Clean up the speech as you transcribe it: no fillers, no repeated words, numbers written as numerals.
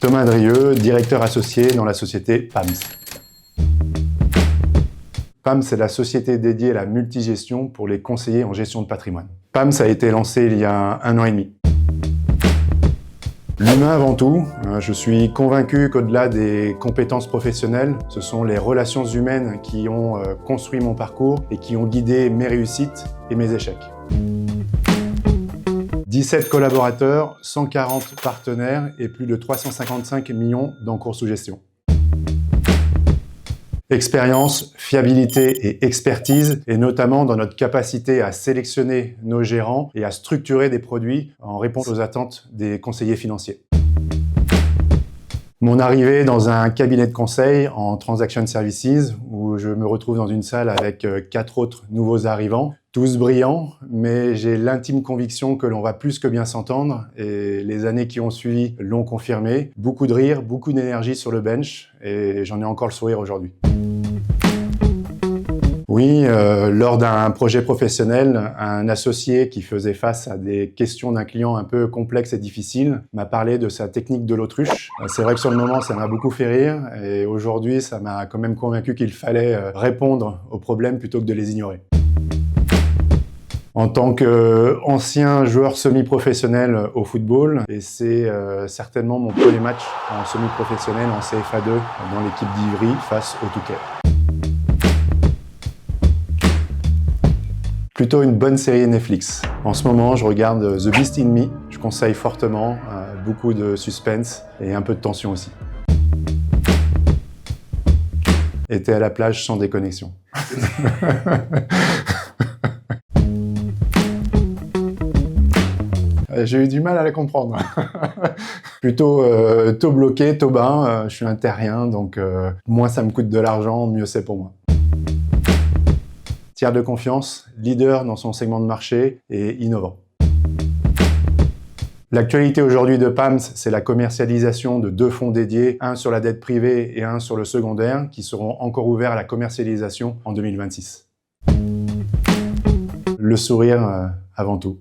Thomas Drieux, directeur associé dans la société PAMS. PAMS, c'est la société dédiée à la multigestion pour les conseillers en gestion de patrimoine. PAMS a été lancé il y a 1 an et demi. L'humain avant tout, je suis convaincu qu'au-delà des compétences professionnelles, ce sont les relations humaines qui ont construit mon parcours et qui ont guidé mes réussites et mes échecs. 17 collaborateurs, 140 partenaires et plus de 355 millions d'encours sous gestion. Expérience, fiabilité et expertise, et notamment dans notre capacité à sélectionner nos gérants et à structurer des produits en réponse aux attentes des conseillers financiers. Mon arrivée dans un cabinet de conseil en Transaction Services, où je me retrouve dans une salle avec 4 autres nouveaux arrivants, tous brillants, mais j'ai l'intime conviction que l'on va plus que bien s'entendre, et les années qui ont suivi l'ont confirmé. Beaucoup de rire, beaucoup d'énergie sur le bench, et j'en ai encore le sourire aujourd'hui. Oui, lors d'un projet professionnel, un associé qui faisait face à des questions d'un client un peu complexes et difficiles m'a parlé de sa technique de l'autruche. C'est vrai que sur le moment, ça m'a beaucoup fait rire, et aujourd'hui, ça m'a quand même convaincu qu'il fallait répondre aux problèmes plutôt que de les ignorer. En tant qu'ancien joueur semi-professionnel au football, et c'est certainement mon premier match en semi-professionnel en CFA2 dans l'équipe d'Ivry face au Touquet. Plutôt une bonne série Netflix. En ce moment, je regarde The Beast in Me. Je conseille fortement, beaucoup de suspense et un peu de tension aussi. Été à la plage sans déconnexion. J'ai eu du mal à la comprendre. Plutôt taux bloqué, taux bas. Je suis un terrien, donc moins ça me coûte de l'argent, mieux c'est pour moi. Tiers de confiance, leader dans son segment de marché et innovant. L'actualité aujourd'hui de PAMS, c'est la commercialisation de 2 fonds dédiés, un sur la dette privée et un sur le secondaire, qui seront encore ouverts à la commercialisation en 2026. Le sourire avant tout.